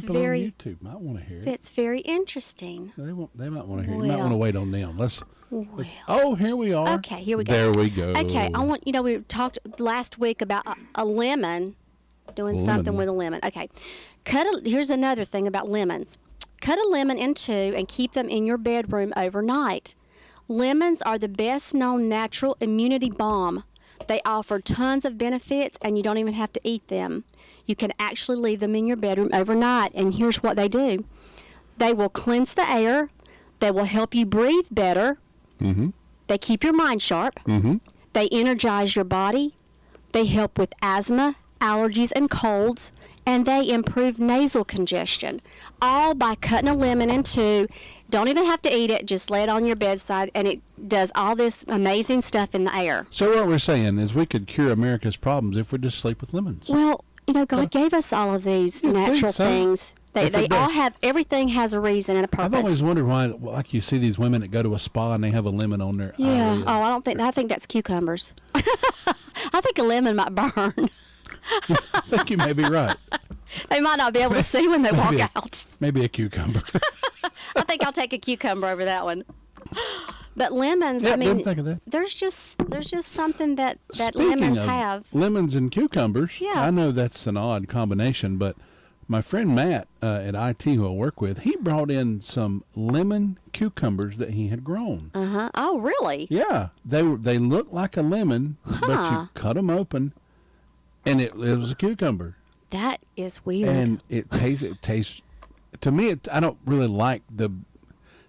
people on YouTube might want to hear it. That's very interesting. They might want to hear it. You might want to wait on them. Here we are. Okay, here we go. There we go. Okay, we talked last week about a lemon, doing something with a lemon. Okay, here's another thing about lemons. Cut a lemon in two and keep them in your bedroom overnight. Lemons are the best known natural immunity balm. They offer tons of benefits, and you don't even have to eat them. You can actually leave them in your bedroom overnight, and here's what they do. They will cleanse the air. They will help you breathe better. Mm-hmm. They keep your mind sharp. Mm-hmm. They energize your body. They help with asthma, allergies, and colds, and they improve nasal congestion, all by cutting a lemon in two. Don't even have to eat it. Just lay it on your bedside, and it does all this amazing stuff in the air. So what we're saying is we could cure America's problems if we just sleep with lemons. Well, God gave us all of these natural things. They all have, everything has a reason and a purpose. I've always wondered why, like you see these women that go to a spa and they have a lemon on their eyelids. I think that's cucumbers. I think a lemon might burn. I think you may be right. They might not be able to see when they walk out. Maybe a cucumber. I think I'll take a cucumber over that one. But lemons, didn't think of that. There's just something that Speaking lemons of have. Lemons and cucumbers. Yeah. I know that's an odd combination, but my friend Matt at IT, who I work with, he brought in some lemon cucumbers that he had grown. Uh-huh. Oh, really? Yeah. They look like a lemon, but you cut them open, and it was a cucumber. That is weird. And it tastes. To me, I don't really like the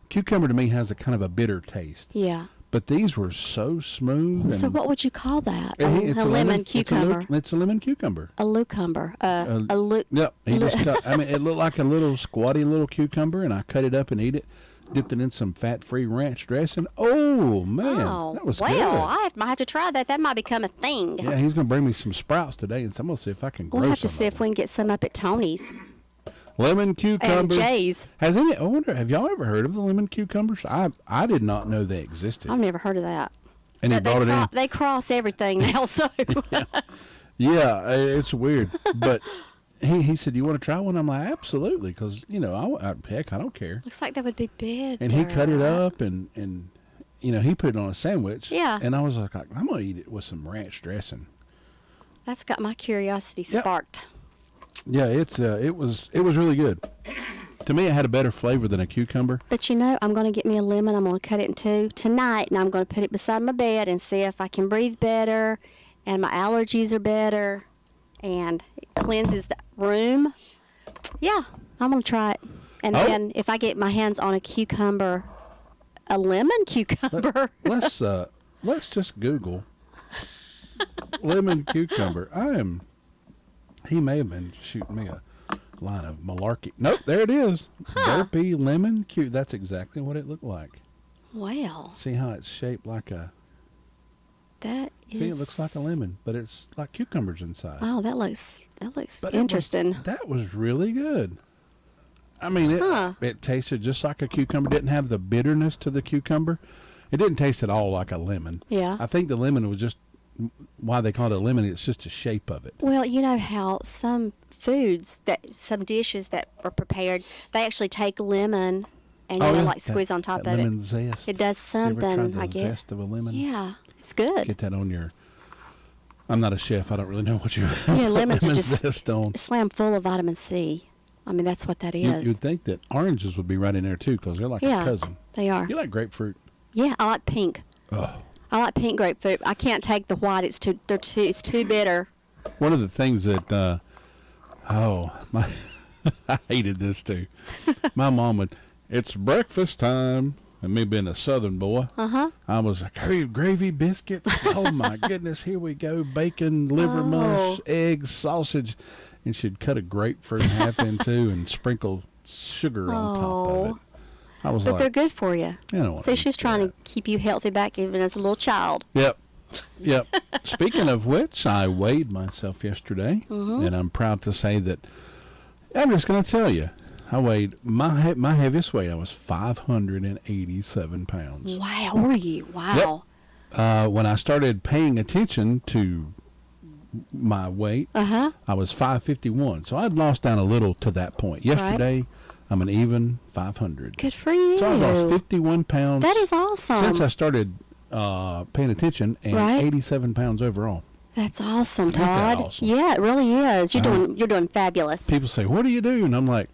cucumber. To me, has a kind of a bitter taste. Yeah. But these were so smooth. So what would you call that? It's a lemon cucumber. It's a lemon cucumber. A cucumber. Yep. He just cut. It looked like a little squatty little cucumber, and I cut it up and eat it. Dipped it in some fat-free ranch dressing. Oh man, that was good. I might have to try that. That might become a thing. Yeah, he's gonna bring me some sprouts today, and so I'm gonna see if I can grow some. We'll have to see if we can get some up at Tony's. Lemon cucumbers. And Jay's. I wonder, have y'all ever heard of the lemon cucumbers? I did not know they existed. I've never heard of that. And he brought it in. They cross everything now, so. Yeah, it's weird. But he said, "You want to try one?" I'm like, "Absolutely," because heck, I don't care. Looks like that would be big. And he cut it up and he put it on a sandwich. Yeah. And I was like, I'm gonna eat it with some ranch dressing. That's got my curiosity sparked. Yeah, it was really good. To me, it had a better flavor than a cucumber. But I'm going to get me a lemon. I'm going to cut it in two tonight, and I'm going to put it beside my bed and see if I can breathe better, and my allergies are better, and it cleanses the room. Yeah, I'm going to try it. And then if I get my hands on a lemon cucumber. Let's just Google lemon cucumber. He may have been shooting me a line of malarkey. Nope, there it is. Burpee lemon cute. That's exactly what it looked like. Well. See how it's shaped like a... That is... See, it looks like a lemon, but it's like cucumbers inside. Oh, that looks interesting. That was really good. I mean, it tasted just like a cucumber. It didn't have the bitterness to the cucumber. It didn't taste at all like a lemon. Yeah. I think the lemon was just... Why they call it a lemon, it's just the shape of it. Well, you know how some dishes that are prepared, they actually take lemon and squeeze on top of it. Lemon zest. It does something, you ever tried I the guess. Zest of a lemon? Yeah, it's good. Get that on your... I'm not a chef. I don't really know what you... Lemons are just zest on. slam full of vitamin C. I mean, that's what that is. You'd think that oranges would be right in there, too, because they're like a cousin. They are. You like grapefruit? Yeah, I like pink. Oh. I like pink grapefruit. I can't take the white. It's too bitter. One of the things that I hated this too. My mom would, it's breakfast time, and me being a Southern boy, I was like, hey, gravy, biscuits. Oh my goodness, here we go, bacon, liver mush, eggs, sausage, and she'd cut a grapefruit in half in two and sprinkle sugar on top of it. But they're good for you. See, she's trying to keep you healthy back even as a little child. Yep. Speaking of which, I weighed myself yesterday, and I'm proud to say that I'm just going to tell you, I weighed my heaviest weight. I was 587 pounds. Wow, were you? Wow. Yep. When I started paying attention to my weight. I was 551, so I'd lost down a little to that point. Yesterday, I'm an even 500. Good for you. So I lost 51 pounds. That is awesome. Since I started paying attention, and 87 pounds overall. That's awesome, Todd. Ain't that awesome? Yeah, it really is. You're doing fabulous. People say, "What do you do?" And I'm like,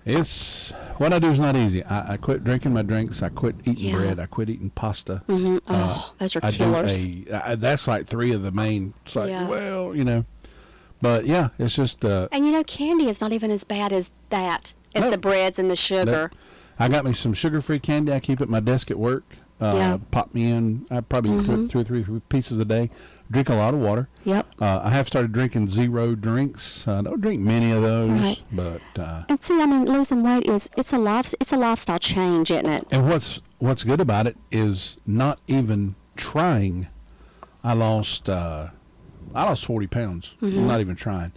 "It's what I do is not easy. I quit drinking my drinks. I quit eating bread. I quit eating pasta. Those are killers. That's like 3 of the main. It's like, well, but yeah, it's just. And candy is not even as bad as that, as the breads and the sugar. I got me some sugar-free candy. I keep at my desk at work. Pop me in. I probably eat 2 or 3 pieces a day. Drink a lot of water. Yep. I have started drinking zero drinks. I don't drink many of those, but. And see, losing weight it's a lifestyle change, isn't it? And what's good about it is not even trying. I lost 40 pounds. Not even trying,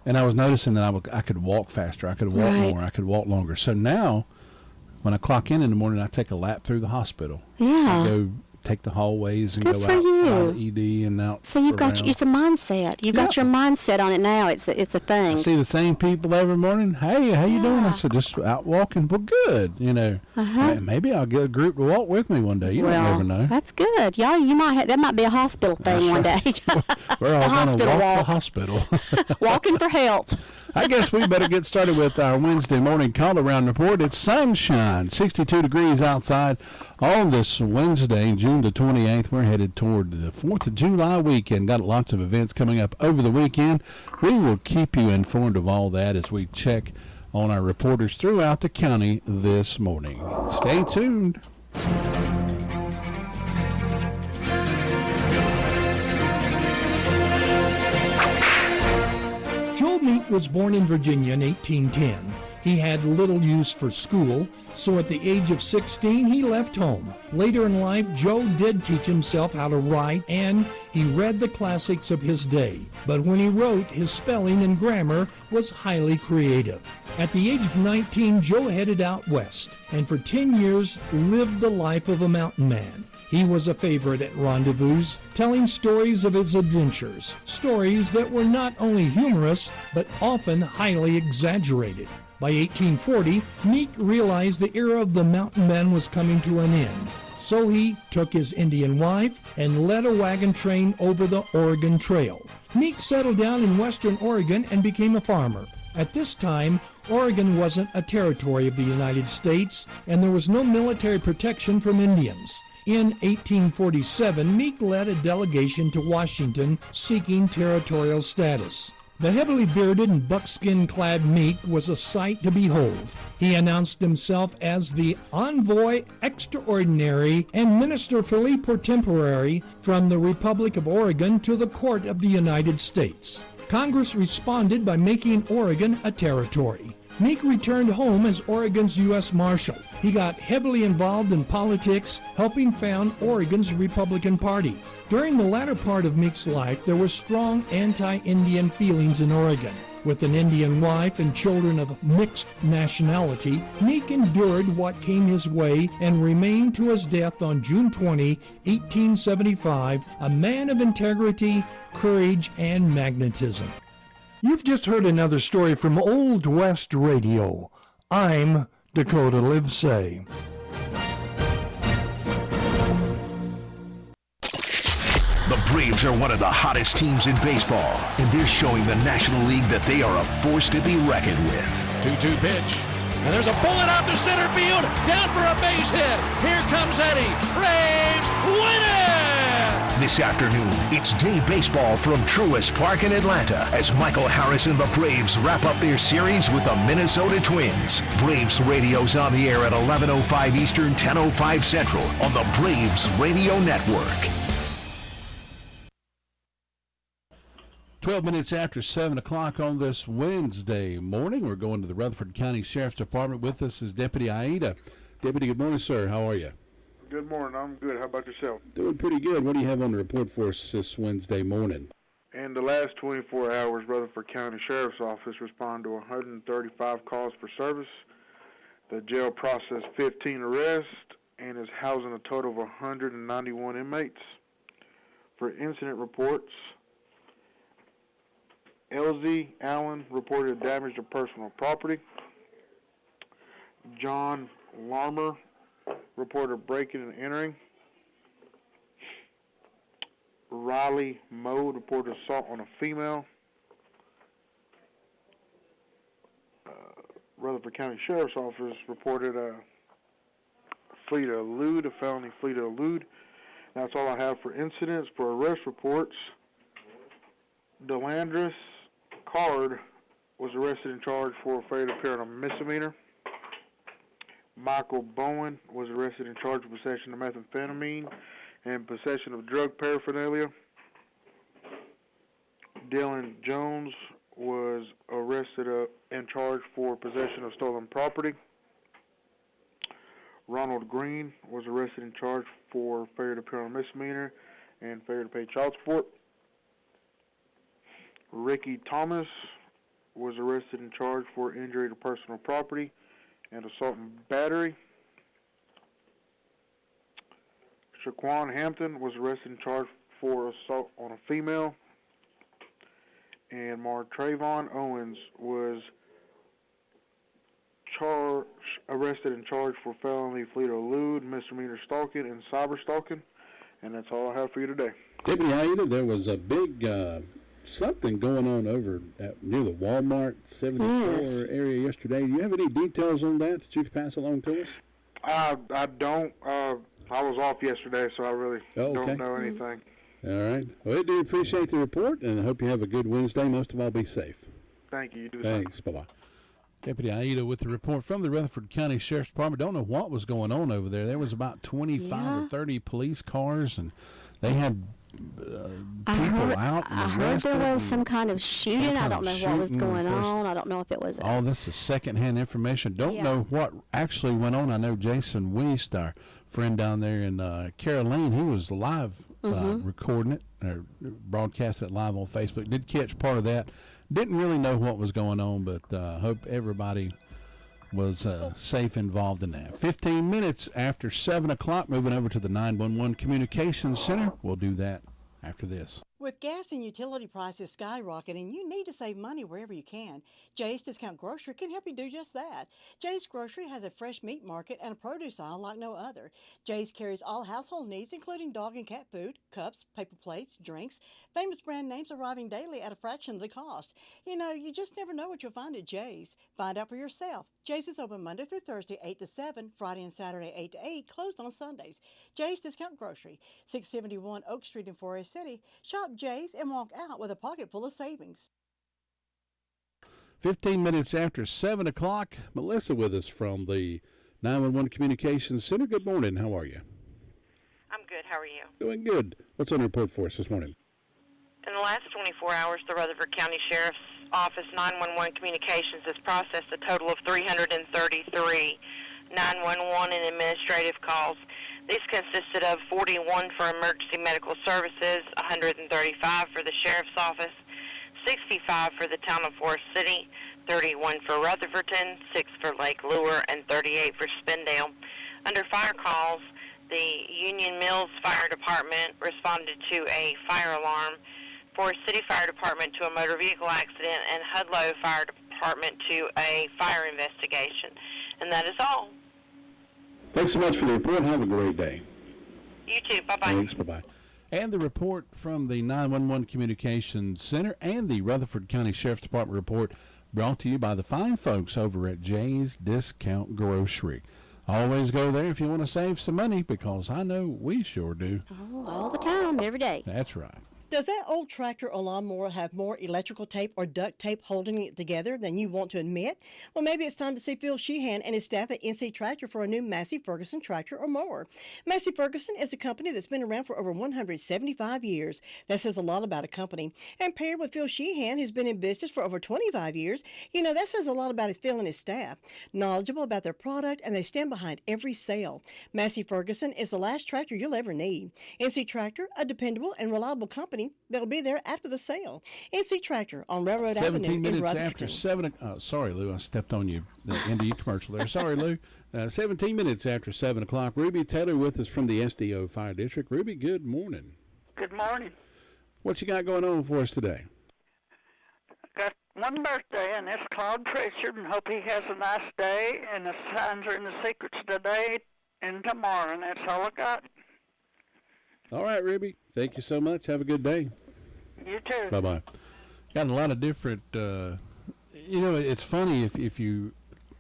and I was noticing that I could walk faster. I could walk more. I could walk longer. So now, when I clock in the morning, I take a lap through the hospital. Yeah. I go take the hallways and go out the ED and out. So it's a mindset. You've got your mindset on it now. It's a thing. I see the same people every morning. Hey, how you doing? I said, just out walking. Well, good. Maybe I'll get a group to walk with me one day. You never know. That's good. Y'all, that might be a hospital thing one day. We're all going to walk the hospital. Walking for health. I guess we better get started with our Wednesday morning call-around report. It's sunshine, 62 degrees outside on this Wednesday, June the 28th. We're headed toward the 4th of July weekend. Got lots of events coming up over the weekend. We will keep you informed of all that as we check on our reporters throughout the county this morning. Stay tuned. Joe Meek was born in Virginia in 1810. He had little use for school, so at the age of 16, he left home. Later in life, Joe did teach himself how to write, and he read the classics of his day. But when he wrote, his spelling and grammar was highly creative. At the age of 19, Joe headed out west, and for 10 years lived the life of a mountain man. He was a favorite at rendezvous, telling stories of his adventures, stories that were not only humorous, but often highly exaggerated. By 1840, Meek realized the era of the mountain man was coming to an end. So he took his Indian wife and led a wagon train over the Oregon Trail. Meek settled down in western Oregon and became a farmer. At this time, Oregon wasn't a territory of the United States, and there was no military protection from Indians. In 1847, Meek led a delegation to Washington seeking territorial status. The heavily bearded and buckskin-clad Meek was a sight to behold. He announced himself as the envoy extraordinary and minister plenipotentiary from the Republic of Oregon to the Court of the United States. Congress responded by making Oregon a territory. Meek returned home as Oregon's U.S. Marshal. He got heavily involved in politics, helping found Oregon's Republican Party. During the latter part of Meek's life, there were strong anti-Indian feelings in Oregon. With an Indian wife and children of mixed nationality, Meek endured what came his way and remained to his death on June 20, 1875, a man of integrity, courage, and magnetism. You've just heard another story from Old West Radio. I'm Dakota Livesay. The Braves are one of the hottest teams in baseball, and they're showing the National League that they are a force to be reckoned with. 2-2 pitch. And there's a bullet out to center field. Down for a base hit. Here comes Eddie. Braves win it! This afternoon, it's day baseball from Truist Park in Atlanta as Michael Harris and the Braves wrap up their series with the Minnesota Twins. Braves Radio's on the air at 11:05 Eastern, 10:05 Central on the Braves Radio Network. 12 minutes after 7 o'clock on this Wednesday morning, we're going to the Rutherford County Sheriff's Department. With us is Deputy Aida. Deputy, good morning, sir. How are you? Good morning. I'm good. How about yourself? Doing pretty good. What do you have on the report for us this Wednesday morning? In the last 24 hours, Rutherford County Sheriff's Office responded to 135 calls for service. The jail processed 15 arrests and is housing a total of 191 inmates. For incident reports, LZ Allen reported damage to personal property. John Larmer reported breaking and entering. Riley Moe reported assault on a female. Rutherford County Sheriff's Office reported a fleet of lewd, a felony fleet of lewd. That's all I have for incidents. For arrest reports, Delandris Card was arrested and charged for failure to appear on a misdemeanor. Michael Bowen was arrested and charged with possession of methamphetamine and possession of drug paraphernalia. Dylan Jones was arrested and charged for possession of stolen property. Ronald Green was arrested and charged for failure to appear on a misdemeanor and failure to pay child support. Ricky Thomas was arrested and charged for injury to personal property and assault and battery. Shaquan Hampton was arrested and charged for assault on a female. And Trayvon Owens was arrested and charged for felony fleet of lewd, misdemeanor stalking, and cyber stalking. And that's all I have for you today. Deputy Aida, there was a big something going on over near the Walmart 74 area yesterday. Do you have any details on that you could pass along to us? I don't. I was off yesterday, so I really don't know anything. All right. Well, I do appreciate the report, and I hope you have a good Wednesday. Most of all, be safe. Thank you. You do. Thanks. Bye-bye. Deputy Aida with the report from the Rutherford County Sheriff's Department. Don't know what was going on over there. There was about 25 or 30 police cars, and they had people out. I heard there was some kind of shooting. I don't know what was going on. I don't know if it was. All this is secondhand information. Don't know what actually went on. I know Jason Wiest, our friend down there in Caroline, he was live recording it, or broadcasting it live on Facebook. Did catch part of that. Didn't really know what was going on, but hope everybody was safe involved in that. 15 minutes after 7 o'clock, moving over to the 911 Communications Center. We'll do that after this. With gas and utility prices skyrocketing, you need to save money wherever you can. Jay's Discount Grocery can help you do just that. Jay's Grocery has a fresh meat market and a produce aisle like no other. Jay's carries all household needs, including dog and cat food, cups, paper plates, drinks, famous brand names arriving daily at a fraction of the cost. You know, you just never know what you'll find at Jay's. Find out for yourself. Jay's is open Monday through Thursday, 8 to 7, Friday and Saturday, 8 to 8, closed on Sundays. Jay's Discount Grocery, 671 Oak Street in Forest City. Shop Jay's and walk out with a pocket full of savings. 15 minutes after 7 o'clock, Melissa with us from the 911 Communications Center. Good morning. How are you? I'm good. How are you? Doing good. What's on the report for us this morning? In the last 24 hours, the Rutherford County Sheriff's Office 911 Communications has processed a total of 333 911 and administrative calls. These consisted of 41 for emergency medical services, 135 for the Sheriff's Office, 65 for the town of Forest City, 31 for Rutherfordton, 6 for Lake Lure, and 38 for Spindale. Under fire calls, the Union Mills Fire Department responded to a fire alarm, Forest City Fire Department to a motor vehicle accident, and Hudlow Fire Department to a fire investigation. And that is all. Thanks so much for the report. Have a great day. You too. Bye-bye. Thanks. Bye-bye. And the report from the 911 Communications Center and the Rutherford County Sheriff's Department report brought to you by the fine folks over at Jay's Discount Grocery. Always go there if you want to save some money, because I know we sure do. Oh, all the time, every day. That's right. Does that old tractor or lawnmower have more electrical tape or duct tape holding it together than you want to admit? Well, maybe it's time to see Phil Sheehan and his staff at NC Tractor for a new Massey Ferguson tractor or mower. Massey Ferguson is a company that's been around for over 175 years. That says a lot about a company. And paired with Phil Sheehan, who's been in business for over 25 years, you know, that says a lot about Phil and his staff. Knowledgeable about their product, and they stand behind every sale. Massey Ferguson is the last tractor you'll ever need. NC Tractor, a dependable and reliable company that'll be there after the sale. NC Tractor on Railroad Avenue 17 in minutes Rutherford. after 7 sorry, Lou, I stepped on you, the end of your commercial there. Sorry, Lou. 17 minutes after 7 o'clock. Ruby Taylor with us from the SDO Fire District. Ruby, good morning. Good morning. What you got going on for us today? got one birthday, and it's Claude Pritchard, and hope he has a nice day. And the signs are in the secrets today and tomorrow, and that's all I got. All right, Ruby. Thank you so much. Have a good day. You too. Bye-bye. Got a lot of different, it's funny if you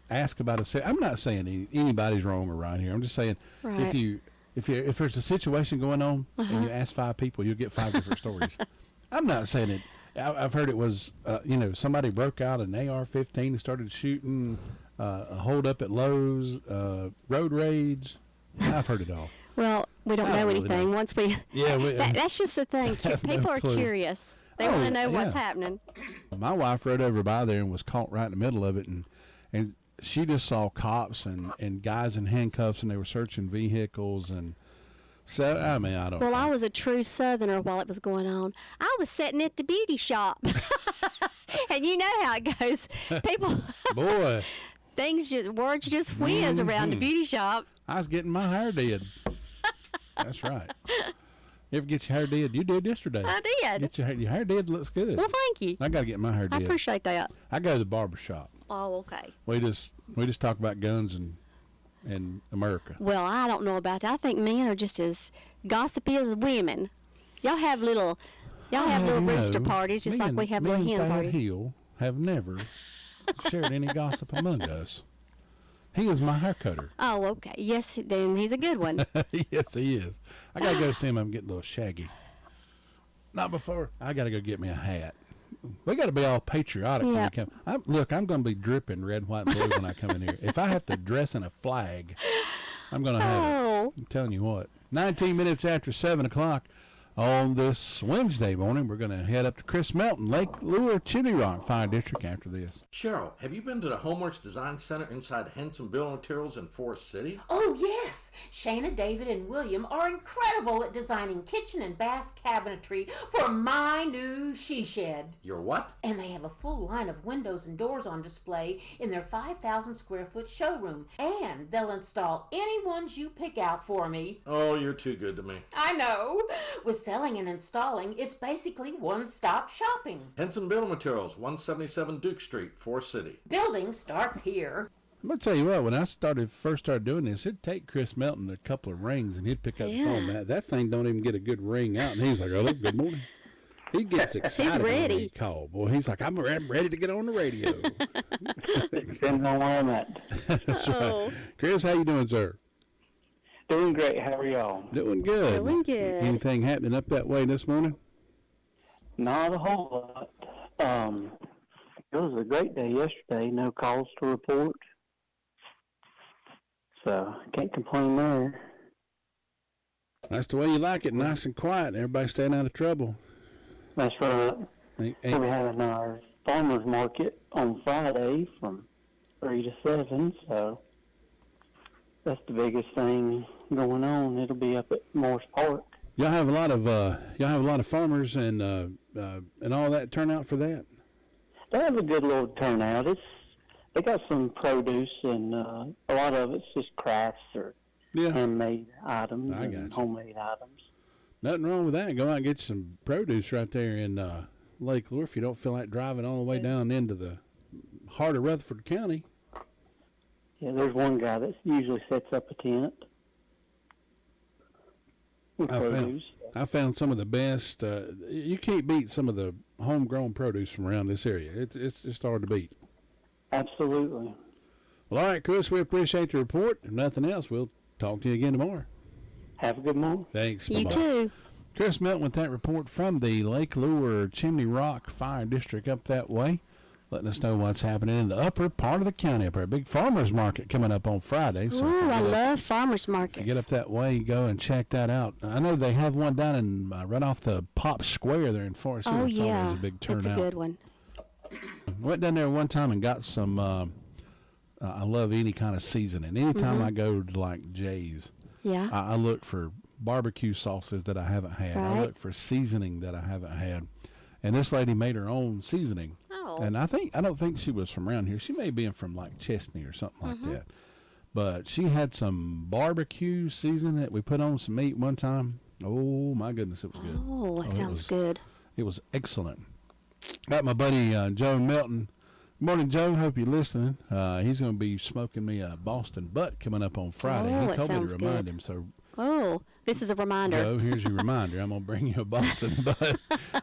ask about I'm not saying anybody's wrong or right here. I'm just saying Right. if there's a situation going on and you ask 5 people, you'll get 5 different stories. I'm not saying it. I've heard it was, somebody broke out an AR-15 and started shooting, a hold up at Lowe's, road rage. I've heard it all. Well, we don't know really anything. know. Once we, that's just the thing. People are clue. curious. They want to know what's happening. My wife rode over by there and was caught right in the middle of it, and she just saw cops and guys in handcuffs, and they were searching vehicles. And so, I mean, I don't know. Well, I was a true Southerner while it was going on. I was sitting at the beauty shop. And you know how it goes. People, Boy, words just whiz around the beauty shop. I was getting my hair did. That's right. You ever get your hair did? You did yesterday. I did. Get your hair did. Looks good. Well, thank you. I got to get my hair I did. appreciate that. I go to the barber shop. Oh, okay. We just talk about guns and America. Well, I don't know about that. I think men are just as gossipy as women. Y'all have little rooster parties just like we have little hen Thad parties. Hill have never shared any gossip among us. He is my hair cutter. Oh, okay. Yes, then he's a good one. Yes, he is. I got to go see him. I'm getting a little shaggy. Not before. I got to go get me a hat. We got to be all patriotic when we come. I'm going to be dripping red, white, and blue when I come in here. If I have to dress in a flag, I'm going to have it. I'm telling you what. 19 minutes after 7 o'clock on this Wednesday morning, we're going to head up to Chris Melton, Lake Lure, Chimney Rock Fire District after this. Cheryl, have you been to the Homeworks Design Center inside Henson Building Materials in Forest City? Oh, yes. Shana, David, and William are incredible at designing kitchen and bath cabinetry for my new she shed. Your what? And they have a full line of windows and doors on display in their 5,000 square foot showroom. And they'll install any ones you pick out for me. Oh, you're too good to me. I know. With selling and installing, it's basically one-stop shopping. Henson Building Materials, 177 Duke Street, Forest City. Building starts here. I'm going to tell you what, when I first started doing this, it'd take Chris Melton a couple of rings, and he'd pick up the phone. That thing don't even get a good ring out, and he's like, hello, good morning. He gets excited He's ready. when he call. Boy, he's like, I'm ready to get on the radio. Depends on where I'm at. That's right. Chris, how you doing, sir? Doing great. How are y'all? Doing good. Doing good. Anything happening up that way this morning? Not a whole lot. It was a great day yesterday. No calls to report. So, can't complain there. That's the way you like it, nice and quiet. Everybody staying out of trouble. That's right. We'll be having our farmers market on Friday from 3 to 7, so that's the biggest thing going on. It'll be up at Morris Park. Y'all have a lot of farmers and all that turnout for that. They have a good little turnout. They got some produce, and a lot of it's just crafts or handmade items and homemade items. Nothing wrong with that. Go out and get some produce right there in Lake Lure if you don't feel like driving all the way down into the heart of Rutherford County. Yeah, there's one guy that usually sets up a tent. I found some of the best. You can't beat some of the homegrown produce from around this area. It's just hard to beat. Absolutely. Well, all right, Chris, we appreciate the report. If nothing else, we'll talk to you again tomorrow. Have a good morning. Thanks. You Bye-bye. too. Chris Melton with that report from the Lake Lure Chimney Rock Fire District up that way, letting us know what's happening in the upper part of the county up there. Big farmers market coming up on Friday. So Ooh, I love farmers markets. get up that way, go and check that out. I know they have one down in right off the Pop Square there in Forest City. Oh, it's yeah. always a big turnout. It's a good one. Went down there one time and got some, I love any kind of seasoning. Anytime I go to like Jay's, I look for barbecue sauces that I haven't had. Right. I look for seasoning that I haven't had. And this lady made her own seasoning. Oh. And I don't think she was from around here. She may have been from like Chesney or something like that. But she had some barbecue seasoning that we put on some meat one time. Oh my goodness, it was good. Oh, that sounds good. It was excellent. Got my buddy Joe Melton. Morning, Joe. Hope you're listening. He's going to be smoking me a Boston butt coming up on Friday. Oh, he told me to sounds remind good. him. So, this is a reminder. Joe, here's your reminder. I'm going to bring you a Boston butt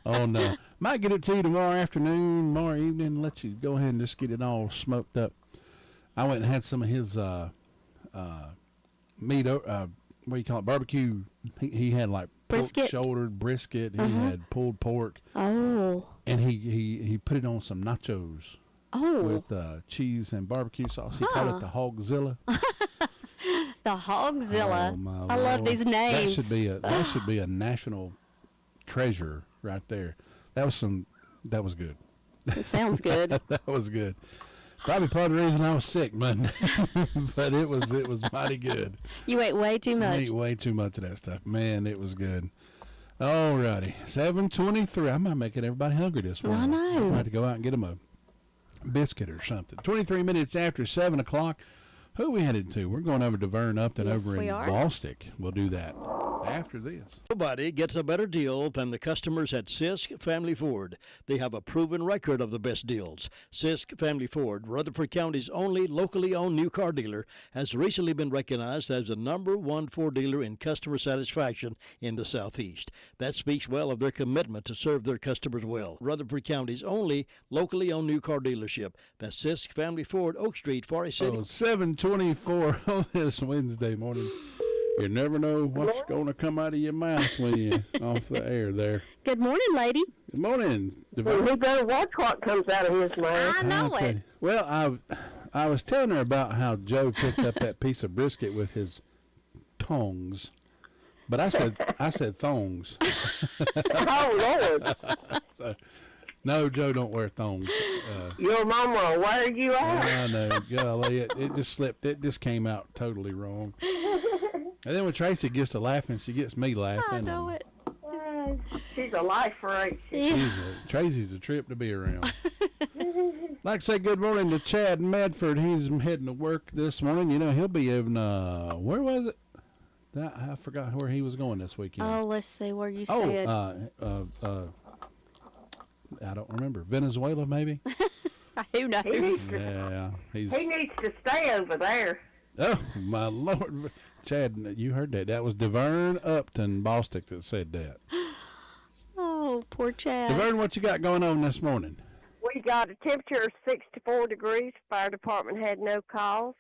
on. Might get it to you tomorrow afternoon, tomorrow evening. Let you go ahead and just get it all smoked up. I went and had some of his meat. What do you call it? Barbecue. He had like Brisket? shouldered brisket. He had pulled pork. Oh. And he put it on some nachos. Oh. With cheese and barbecue sauce. He called it the Hogzilla. The Hogzilla. Oh, my I love Lord. these names. That should be a national treasure right there. That was good. It sounds good. That was good. Probably part of the reason I was sick, but it was mighty good. You ate way too much. I ate way too much of that stuff. Man, it was good. All righty. 7:23. I might make it everybody hungry this morning. I know. I might have to go out and get them a biscuit or something. 23 minutes after 7 o'clock. Who are we headed to? We're going over to Vern Upton over in Bostic. We'll do that after this. Nobody gets a better deal than the customers at Sisk Family Ford. They have a proven record of the best deals. Sisk Family Ford, Rutherford County's only locally owned new car dealer, has recently been recognized as the #1 Ford dealer in customer satisfaction in the Southeast. That speaks well of their commitment to serve their customers well. Rutherford County's only locally owned new car dealership. That's Sisk Family Ford, Oak Street, Forest City. 7:24 on this Wednesday morning. You never know what's going to come out of your mouth when you're off the air there. Good morning, lady. Good morning. Well, he better watch what comes out of his mouth. I know it. Well, I was telling her about how Joe picked up that piece of brisket with his tongs, but I said thongs. Oh, Lord. So, no, Joe don't wear thongs. Your mama will wear you out. I know. Golly, it just slipped. It just came out totally wrong. And then when Tracy gets to laughing, she gets me laughing. I know it. She's a lifer, ain't she? Tracy's a trip to be around. Like I say, good morning to Chad Medford. He's heading to work this morning. You know, he'll be in, where was it? I forgot where he was going this weekend. Oh, let's see where you said. I don't remember. Venezuela, maybe? Who knows? He needs to stay over there. Oh, my Lord. Chad, you heard that. That was DeVern Upton Bostic that said that. Oh, poor Chad. DeVern, what you got going on this morning? We got a temperature of 64 degrees. Fire department had no calls.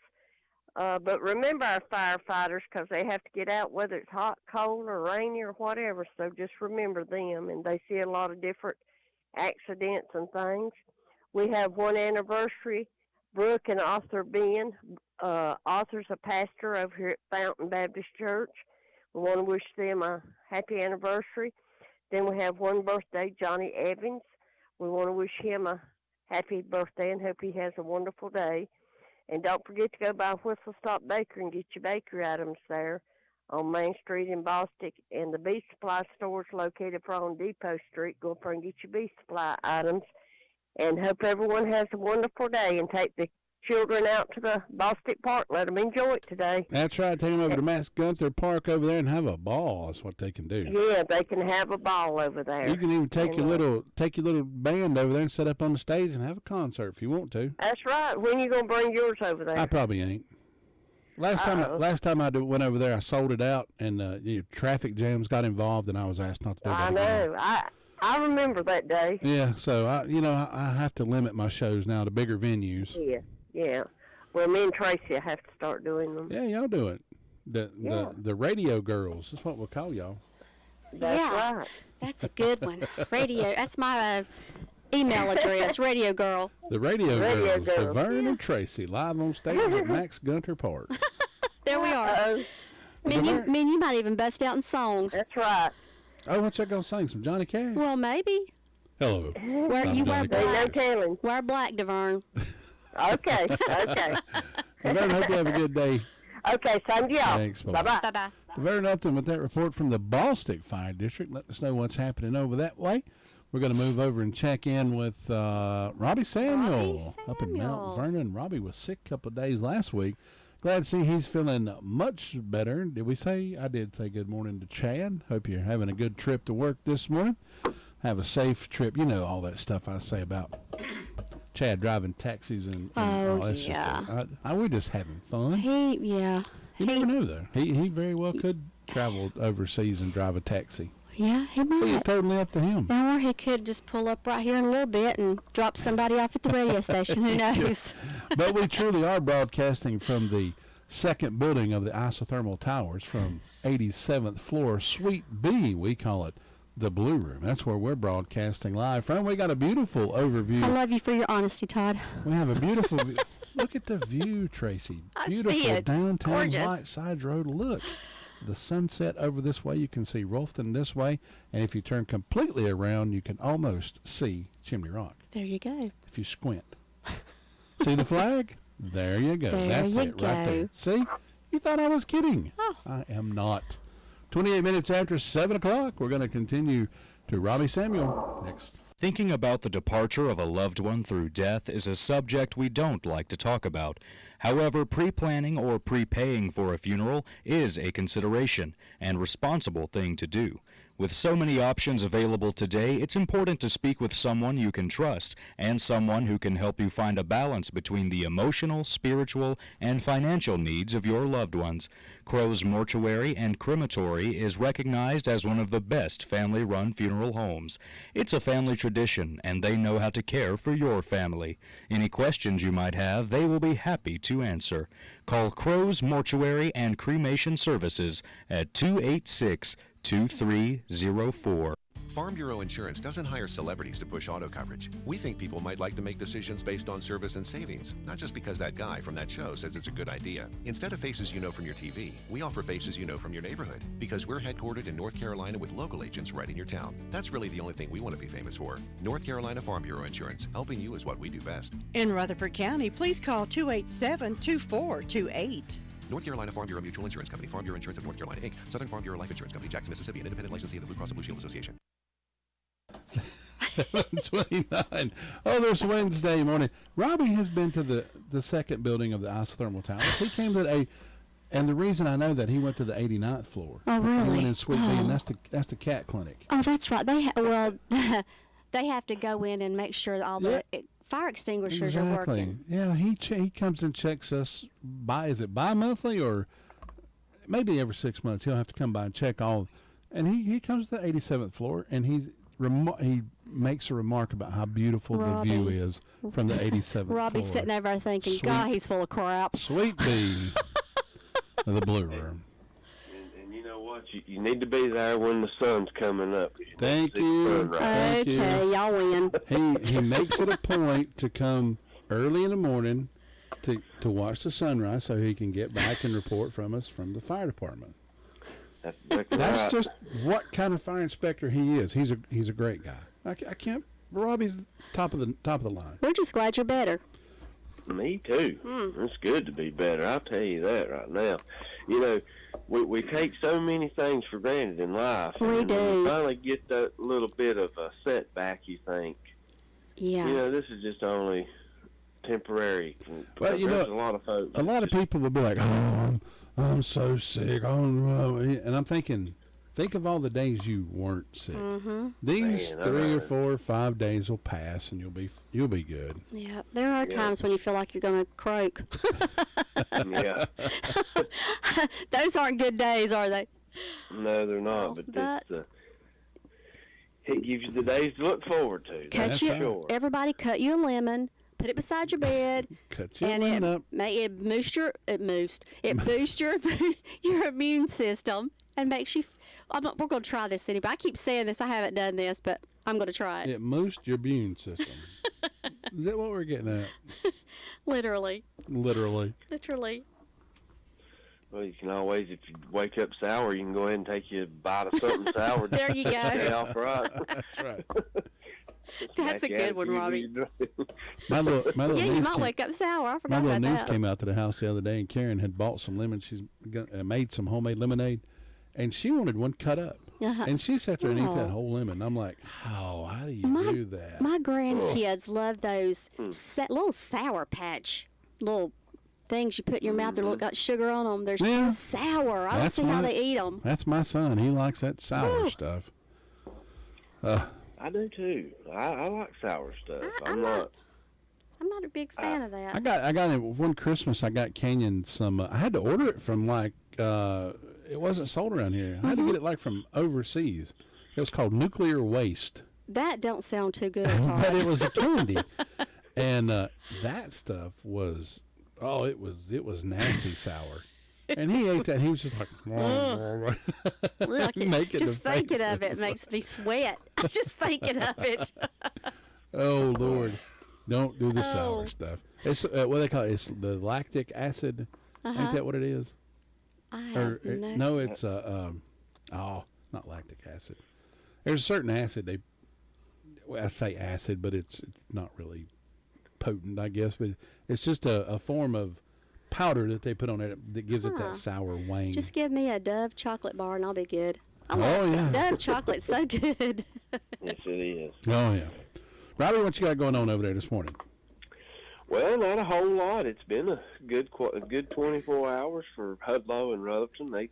But remember our firefighters, because they have to get out whether it's hot, cold, or rainy or whatever. So just remember them. And they see a lot of different accidents and things. We have one anniversary. Brooke and Arthur Ben. Arthur's a pastor over here at Fountain Baptist Church. We want to wish them a happy anniversary. Then we have one birthday, Johnny Evans. We want to wish him a happy birthday and hope he has a wonderful day. And don't forget to go by Whistle Stop Bakery and get your bakery items there on Main Street in Bostic. And the Bee Supply store is located on Depot Street. Go up there and get your Bee Supply items. And hope everyone has a wonderful day and take the children out to the Bostic Park. Let them enjoy it today. That's right. Take them over to Max Gunther Park over there and have a ball. That's what they can do. Yeah, they can have a ball over there. You can even take your little band over there and set up on the stage and have a concert if you want to. That's right. When you gonna bring yours over there? I probably ain't. Last time I went over there, I sold it out, and traffic jams got involved, and I was asked not to do that. I know. I remember that day. Yeah, so I have to limit my shows now to bigger venues. Yeah. Well, me and Tracy have to start doing them. Yeah, y'all do it. The radio girls. That's what we'll call y'all. That's right. That's a good one. Radio. That's my email address. Radio Girl. The radio girls. DeVern and Tracy live on stage at Max Gunther Park. There we are. Me and you might even bust out in song. That's right. Oh, what y'all gonna sing? Some Johnny Cash? Well, maybe. Hello. Wear black. No telling. Wear black, DeVern. Okay. DeVern, hope you have a good day. Okay, same to y'all. Thanks. Bye-bye. Bye-bye. DeVern Upton with that report from the Bostic Fire District. Let us know what's happening over that way. We're going to move over and check in with Robbie Samuel up in Mount Vernon. Robbie was sick a couple of days last week. Glad to see he's feeling much better. Did we say? I did say good morning to Chad. Hope you're having a good trip to work this morning. have a safe trip. You know all that stuff I say about Chad driving taxis and all that stuff. We're just having fun. You never know, though. He very well could travel overseas and drive a taxi. Yeah, he might. It's totally up to him. Or he could just pull up right here in a little bit and drop somebody off at the radio station. Who knows? But we truly are broadcasting from the second building of the isothermal towers from 87th floor, Suite B. We call it the Blue Room. That's where we're broadcasting live from. We got a beautiful overview. I love you for your honesty, Todd. We have a beautiful view. Look at the view, Tracy. Beautiful see it. downtown Gorgeous. Whiteside Road. Look. The sunset over this way. You can see Rolfton this way. And if you turn completely around, you can almost see Chimney Rock. There you go. If you squint. See the flag? There you go. There That's you it go. right there. See? You thought I was kidding. Oh. I am not. 28 minutes after 7 o'clock, we're going to continue to Robbie Samuel next. Thinking about the departure of a loved one through death is a subject we don't like to talk about. However, pre-planning or prepaying for a funeral is a consideration and responsible thing to do. With so many options available today, it's important to speak with someone you can trust and someone who can help you find a balance between the emotional, spiritual, and financial needs of your loved ones. Crow's Mortuary and Crematory is recognized as one of the best family-run funeral homes. It's a family tradition, and they know how to care for your family. Any questions you might have, they will be happy to answer. Call Crow's Mortuary and Cremation Services at 286-2304. Farm Bureau Insurance doesn't hire celebrities to push auto coverage. We think people might like to make decisions based on service and savings, not just because that guy from that show says it's a good idea. Instead of faces you know from your TV, we offer faces you know from your neighborhood, because we're headquartered in North Carolina with local agents right in your town. That's really the only thing we want to be famous for. North Carolina Farm Bureau Insurance, helping you is what we do best. In Rutherford County, please call 287-2428. North Carolina Farm Bureau Mutual Insurance Company, Farm Bureau Insurance of North Carolina, Inc., Southern Farm Bureau Life Insurance Company, Jackson, Mississippi, an independent licensee of the Blue Cross and Blue Shield Association. 7:29. Oh, this Wednesday morning. Robbie has been to the second building of the isothermal towers. He came to and the reason I know that, he went to the 89th floor. Oh, really? He went in Suite B, and that's the cat clinic. Oh, that's right. They have to go in and make sure that all the fire extinguishers are working. Yeah, he comes and checks us is it bi-monthly or maybe every 6 months? He'll have to come by and check all. And he comes to the 87th floor, and he makes a remark about how beautiful the view is from the 87th floor. Robbie's sitting over there thinking, God, he's full of crap. Suite B of the Blue Room. And you know what? You need to be there when the sun's coming up. Thank you. Thank you. Okay, y'all win. He makes it a point to come early in the morning to watch the sunrise so he can get back and report from us from the fire department. That's just what kind of fire inspector he is. He's a great guy. I can't. Robbie's top of the line. We're just glad you're better. Me too. It's good to be better. I'll tell you that right now. You know, we take so many things for granted in life. We do. When you finally get that little bit of a setback, you think, yeah, you know, this is just only temporary. Well, you know, a lot of people will be like, oh, I'm so sick. Oh, no. And I'm thinking, think of all the days you weren't sick. Mm-hmm. These 3 or 4 or 5 days will pass, and you'll be good. Yeah, there are times when you feel like you're going to croak. Yeah. Those aren't good days, are they? No, they're not. But it gives you the days to look forward to. Everybody cut you a lemon. Put it beside your bed. Cut your lemon up. It boosts your your immune system and makes you. We're going to try this anyway. I keep saying this. I haven't done this, but I'm going to try it. It boosts your immune system. Is that what we're getting at? Literally. Literally. Well, you can always, if you wake up sour, you can go ahead and take you a bite of something sour. There you go. Stay off right. That's right. That's a good one, Robbie. My little you niece might wake up sour. I forgot my about little niece that. came out to the house the other day, and Karen had bought some lemons. She's made some homemade lemonade, and she wanted one cut up. And she sat there and ate that whole lemon. I'm like, how do you do that? My grandkids love those little Sour Patch little things you put in your mouth. They're got sugar on them. They're so sour. I don't see how they eat them. That's my son. He likes that sour stuff. I do too. I like sour stuff. I'm not a big fan of that. I got it one Christmas. I got Canyon some. I had to order it from it wasn't sold around here. I had to get it from overseas. It was called Nuclear Waste. That don't sound too good, but it was a candy, and that stuff was it was nasty sour. And he ate that. And he was just like, just thinking of it makes me sweat. Just thinking of it. Oh Lord, don't do the sour stuff. It's what they call it. It's the lactic acid. Ain't that what it is? No, it's not lactic acid. There's a certain acid I say acid, but it's not really potent, I guess. But it's just a form of powder that they put on it that gives it that sour wang. Just give me a Dove chocolate bar and I'll be good. Yeah. Dove chocolate's so good. Yes, it is. Oh yeah, Robbie, what you got going on over there this morning? Well, not a whole lot. It's been a good 24 hours for Hudlow and Rutherford. They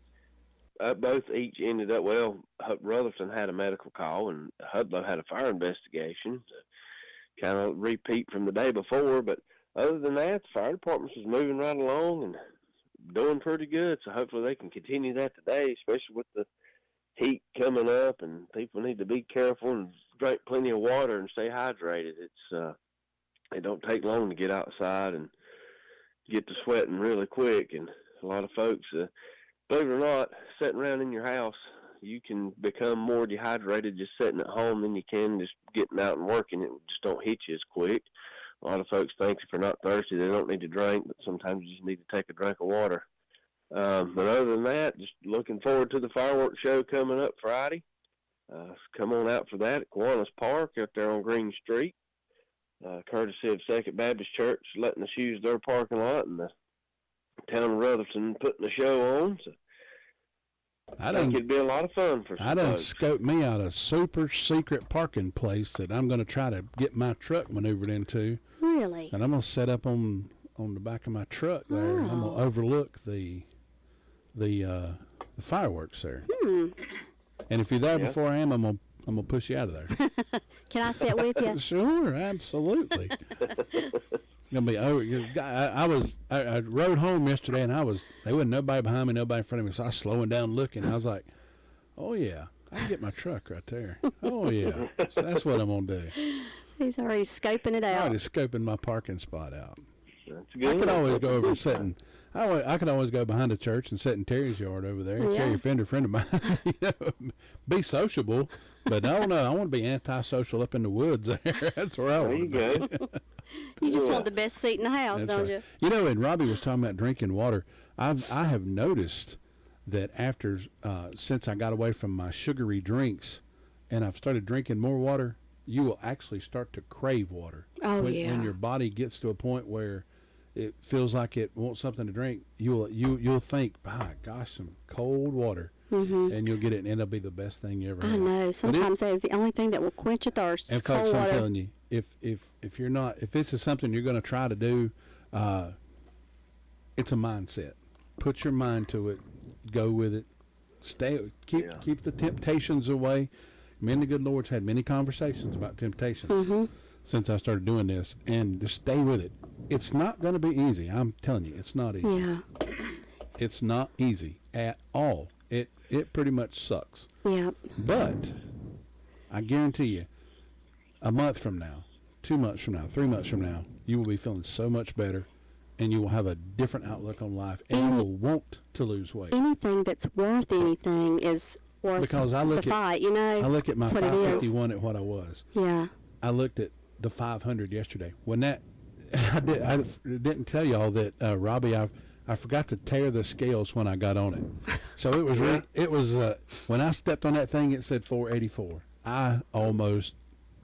both each ended up well. Rutherford had a medical call, and Hudlow had a fire investigation. Kind of repeat from the day before, but other than that, the fire department was moving right along and doing pretty good. So hopefully they can continue that today, especially with the heat coming up, and people need to be careful and drink plenty of water and stay hydrated. It don't take long to get outside and get to sweating really quick. And a lot of folks, believe it or not, sitting around in your house, you can become more dehydrated just sitting at home than you can just getting out and working. It just don't hit you as quick. A lot of folks think if they're not thirsty, they don't need to drink, but sometimes you just need to take a drink of water. But other than that, just looking forward to the fireworks show coming up Friday. Come on out for that at Kiwanis Park out there on Green Street. Courtesy of Second Baptist Church letting us use their parking lot, and the town of Rutherford putting the show on. So I think it'd be a lot of fun for some I done folks. scoped me out a super secret parking place that I'm going to try to get my truck maneuvered into. Really? And I'm going to set up on the back of my truck there. And I'm going to overlook the fireworks there. And if you're there before I am, I'm gonna push you out of there. Can I sit with you? Sure, absolutely. Gonna be over. I rode home yesterday, and there wasn't nobody behind me, nobody in front of me. So I was slowing down, looking. I was like, "Oh yeah, I can get my truck right there. Oh yeah, so that's what I'm gonna do." He's already scoping it out. Already scoping my parking spot out. That's good. I could always go over and sit in. I could always go behind the church and sit in Terry's yard over there. Yeah. Terry Fender, friend of mine. Be sociable, but I want to be antisocial up in the woods there. That's where I want to be. You just want the best seat in the house, That's don't right. you? And Robbie was talking about drinking water. I have noticed that since I got away from my sugary drinks and I've started drinking more water, you will actually start to crave water. Oh, when your body gets to a point where it feels like it wants something to drink, you'll think, my gosh, some cold water, and you'll get it, and it'll be the best thing you ever had. I know. Sometimes that is the only thing that will quench your thirst. And cold folks, water. I'm telling you, if this is something you're going to try to do, it's a mindset. Put your mind to it. Go with it. Keep the temptations away. Me and the good Lord's had many conversations about temptations since I started doing this, and just stay with it. It's not going to be easy. I'm telling you, it's not easy. Yeah. It's not easy at all. It pretty much sucks. Yeah. But I guarantee you, a month from now, 2 months from now, 3 months from now, you will be feeling so much better, and you will have a different outlook on life, and you will want to lose weight. Anything that's worth anything is worth the fight, you know? I look at my That's what it is. 551 at what I was. Yeah. I looked at the 500 yesterday. When that, I didn't tell y'all that, Robbie, I forgot to tear the scales when I got on it. So it was when I stepped on that thing, it said 484. I almost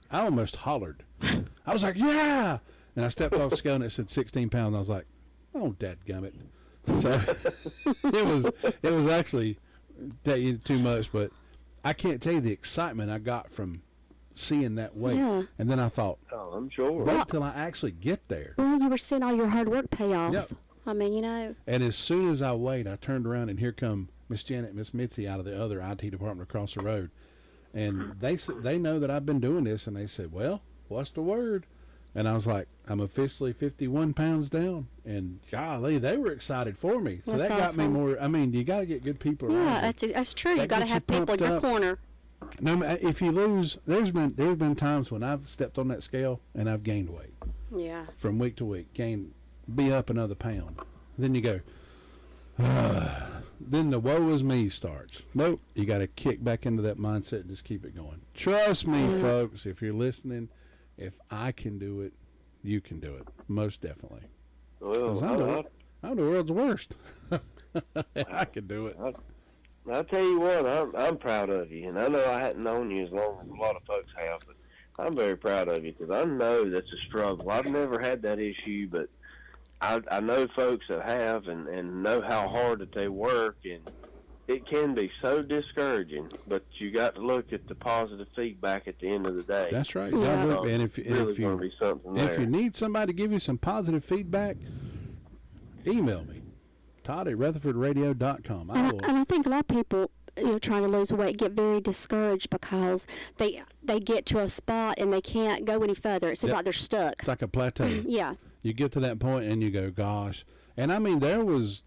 hollered. I was like, yeah! And I stepped off the scale and it said 16 pounds. I was like, oh, dadgummit. So it was actually too much, but I can't tell you the excitement I got from seeing that weight. Yeah. And then I thought, oh, I'm sure. Wait till I actually get there. Well, you were seeing all your hard work pay off. Yep. I mean, you know. And as soon as I weighed, I turned around and here come Miss Janet and Miss Mitzi out of the other IT department across the road. And they know that I've been doing this, and they said, well, what's the word? And I was like, I'm officially 51 pounds down. And golly, they were excited for me. So That's that got awesome. me more. I mean, you got to get good people around. Yeah, you. that's true. You That got to gets have you people in pumped your up. corner. No, if you lose, there's been times when I've stepped on that scale and I've gained weight. Yeah. From week to week, be up another pound. Then you go, then the woe is me starts. Nope, you got to kick back into that mindset and just keep it going. Trust me, folks, if you're listening, if I can do it, you can do it. Most definitely. Well, I'm the world's worst. I can do it. I'll tell you what, I'm proud of you, and I know I hadn't known you as long as a lot of folks have, but I'm very proud of you because I know that's a struggle. I've never had that issue, but I know folks that have and know how hard that they work, and it can be so discouraging, but you got to look at the positive feedback at the end of the day. That's right. Yeah. And if you need somebody to give you some positive feedback, email me, Todd@RutherfordRadio.com. And I think a lot of people, trying to lose weight get very discouraged because they get to a spot and they can't go any further. It seems like they're stuck. It's like a plateau. Yeah. You get to that point and you go, gosh. And I mean, there was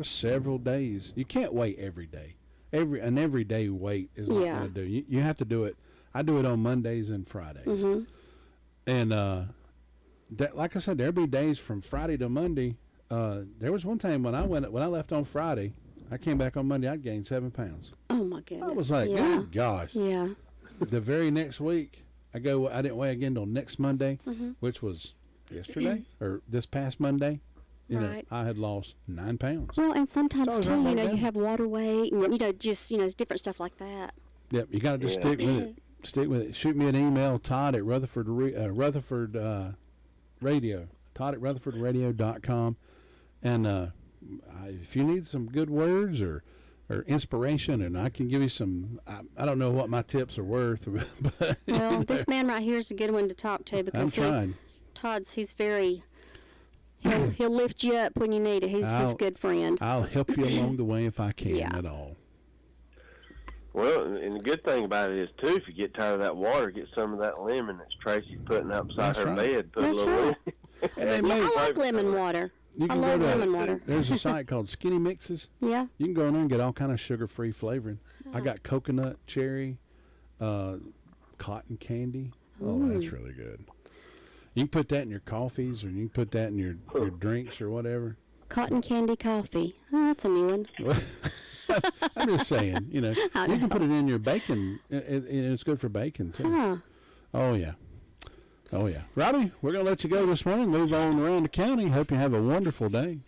several days. You can't wait every day. An everyday wait is not going to do. You have to do it. I do it on Mondays and Fridays. Mm-hmm. And that, like I said, there'd be days from Friday to Monday. There was one time when I left on Friday, I came back on Monday, I'd gained 7 pounds. Oh my goodness. I was like, good gosh. Yeah. The very next week, I didn't weigh again till next Monday, which was yesterday or this past Monday. Right. I had lost 9 pounds. Well, and sometimes too, right you have water weight, and just it's different stuff like that. Yep, you got to just stick with it. Stick with it. Shoot me an email, Todd@Rutherford Radio, Todd@RutherfordRadio.com, and if you need some good words or inspiration, and I can give you some. I don't know what my tips are worth, but this man right here is a good one to talk to because he's very. He'll lift you up when you need it. He's a good friend. I'll help you along the way if I can at all. Well, and the good thing about it is, too, if you get tired of that water, get some of that lemon that Tracy's putting up beside her bed. Put a little in. I like lemon water. I love lemon water. There's a site called Skinny Mixes. Yeah. You can go in there and get all kind of sugar-free flavoring. I got coconut, cherry, cotton candy. Oh, that's really good. You can put that in your coffees, or you can put that in your drinks or whatever. Cotton candy coffee. Oh, that's a new one. I'm just saying, you can put it in your bacon. It's good for bacon, too. Huh. Oh, yeah. Robbie, we're going to let you go this morning, move on around the county. Hope you have a wonderful day.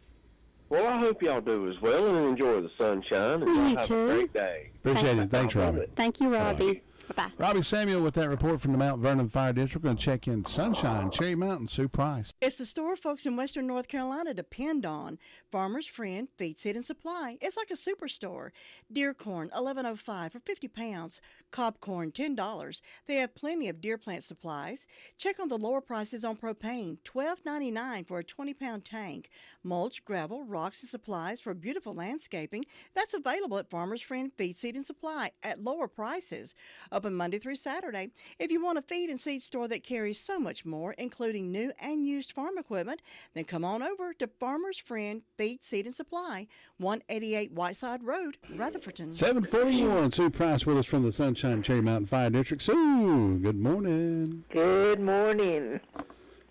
Well, I hope y'all do as well and enjoy the sunshine. And y'all have a great day. Appreciate it. Thanks, Robbie. Thank you, Robbie. Bye-bye. Robbie Samuel with that report from the Mount Vernon Fire District. We're going to check in Sunshine, Cherry Mountain, Sue Price. It's the store folks in Western North Carolina depend on. Farmer's Friend Feed, Seed, and Supply. It's like a superstore. Deer corn, $11.05 for 50 pounds. Cob corn, $10. They have plenty of deer plant supplies. Check on the lower prices on propane, $12.99 for a 20-pound tank. Mulch, gravel, rocks, and supplies for beautiful landscaping. That's available at Farmer's Friend Feed, Seed, and Supply at lower prices. Open Monday through Saturday. If you want a feed and seed store that carries so much more, including new and used farm equipment, then come on over to Farmer's Friend Feed, Seed, and Supply, 188 Whiteside Road, Rutherfordton. 741, Sue Price with us from the Sunshine Cherry Mountain Fire District. Sue, good morning. Good morning.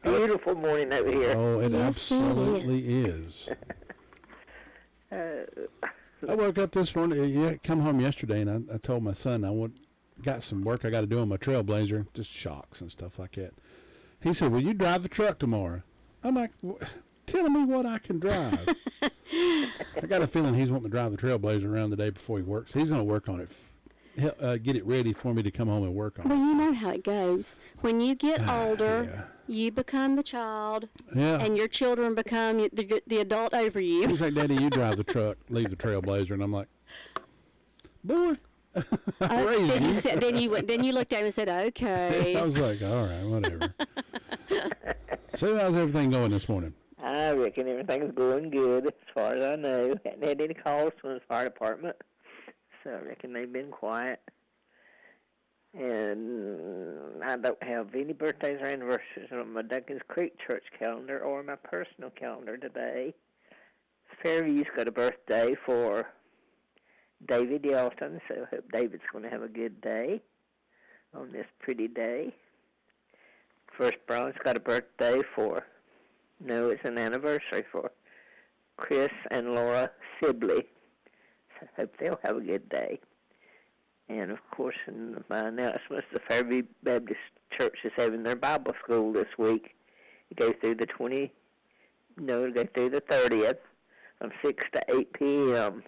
Beautiful morning over here. Oh, it absolutely is. I woke up this morning, come home yesterday, and I told my son got some work I got to do on my Trailblazer, just shocks and stuff like that. He said, will you drive the truck tomorrow? I'm like, tell me what I can drive. I got a feeling he's wanting to drive the Trailblazer around the day before he works. He's going to work on it, get it ready for me to come home and work on Well, it. you know how it goes. When you get older, you become the child, and your children become the adult over you. He's like, Daddy, you drive the truck, leave the Trailblazer. And I'm like, boy. Then you looked at him and said, okay. I was like, all right, whatever. So how's everything going this morning? I reckon everything's going good as far as I know. Hadn't had any calls from the fire department, so I reckon they've been quiet. And I don't have any birthdays or anniversaries on my Dunkins Creek church calendar or my personal calendar today. Fairview's got a birthday for David Yelton, so I hope David's going to have a good day on this pretty day. First Brown's got a birthday it's an anniversary for Chris and Laura Sibley. So I hope they'll have a good day. And, of course, in my announcements, the Fairview Baptist Church is having their Bible school this week. It goes through the 30th from 6 to 8 p.m.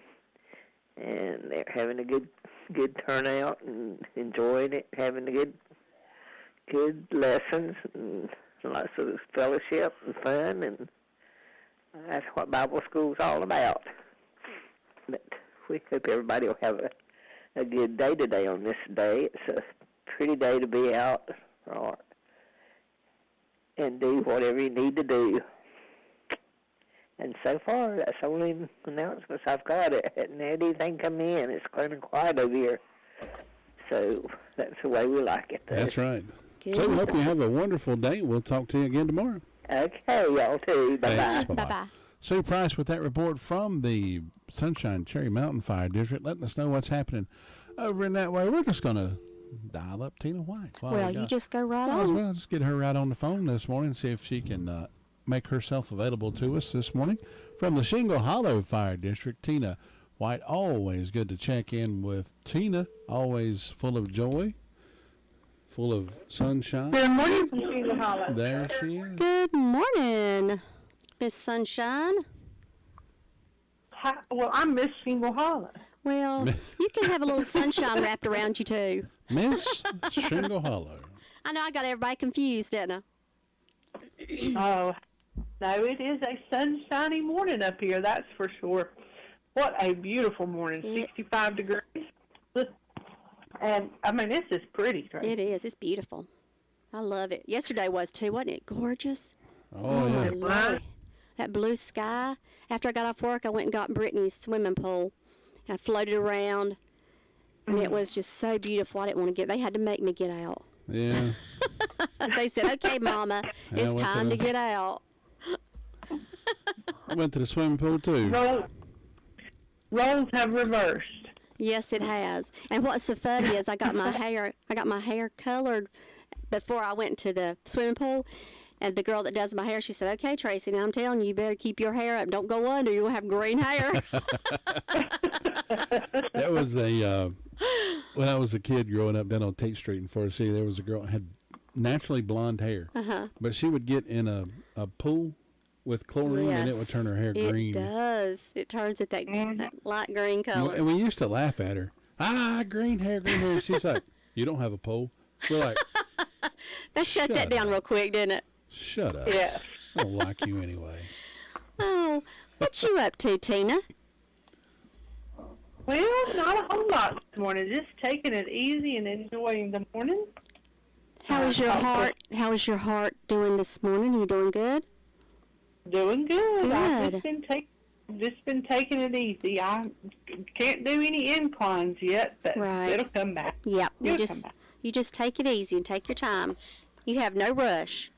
And they're having a good turnout and enjoying it, having a good lessons and lots of fellowship and fun, and that's what Bible school's all about. But we hope everybody will have a good day today on this day. It's a pretty day to be out and do whatever you need to do. And so far, that's the only announcements I've got. It hadn't had anything come in. It's clear and quiet over here. So that's the way we like it. That's right. Good. So we hope you have a wonderful day. We'll talk to you again tomorrow. Okay, y'all too. Bye-bye. Bye-bye. Sue Price with that report from the Sunshine Cherry Mountain Fire District, letting us know what's happening over in that way. We're just going to dial up Tina White. Well, you just go right on. Well, just get her right on the phone this morning, see if she can make herself available to us this morning. From the Shingle Hollow Fire District, Tina White. Always good to check in with Tina, always full of joy, full of sunshine. Good morning from Shingle Hollow. There she is. Good morning, Miss Sunshine. Hi, well, I'm Miss Shingle Hollow. Well, you can have a little sunshine wrapped around you, too. Miss Shingle Hollow. I know I got everybody confused, didn't I? Oh, no, it is a sunshiny morning up here, that's for sure. What a beautiful morning, 65 degrees. And, I mean, this is pretty, right? It is. It's beautiful. I love it. Yesterday was, too. Wasn't it gorgeous? Oh, yeah. I love it. That blue sky. After I got off work, I went and got Brittany's swimming pool. I floated around, and it was just so beautiful. I didn't want to they had to make me get out. Yeah. They said, okay, Mama, it's time to get out. I went to the swimming pool, too. Roles have reversed. Yes, it has. And what's so funny is I got my hair colored before I went to the swimming pool. And the girl that does my hair, she said, okay, Tracy, now I'm telling you, you better keep your hair up. Don't go under. You're going to have green hair. That was when I was a kid growing up down on Tate Street in Forest City, there was a girl that had naturally blonde hair. Uh-huh. But she would get in a pool with chlorine, and it would turn her hair green. It does. It turns it that light green color. And we used to laugh at her. Green hair, green hair. She's like, you don't have a pole? We're like, that shut that down real quick, didn't it? Shut up. Yeah. I don't like you anyway. Oh, what you up to, Tina? Well, not a whole lot this morning. Just taking it easy and enjoying the morning. How is your heart? How is your heart doing this morning? You doing good? Doing good. Good. I've just been taking it easy. I can't do any inclines yet, but it'll come back. Yep. You just take it easy and take your time. You have no rush.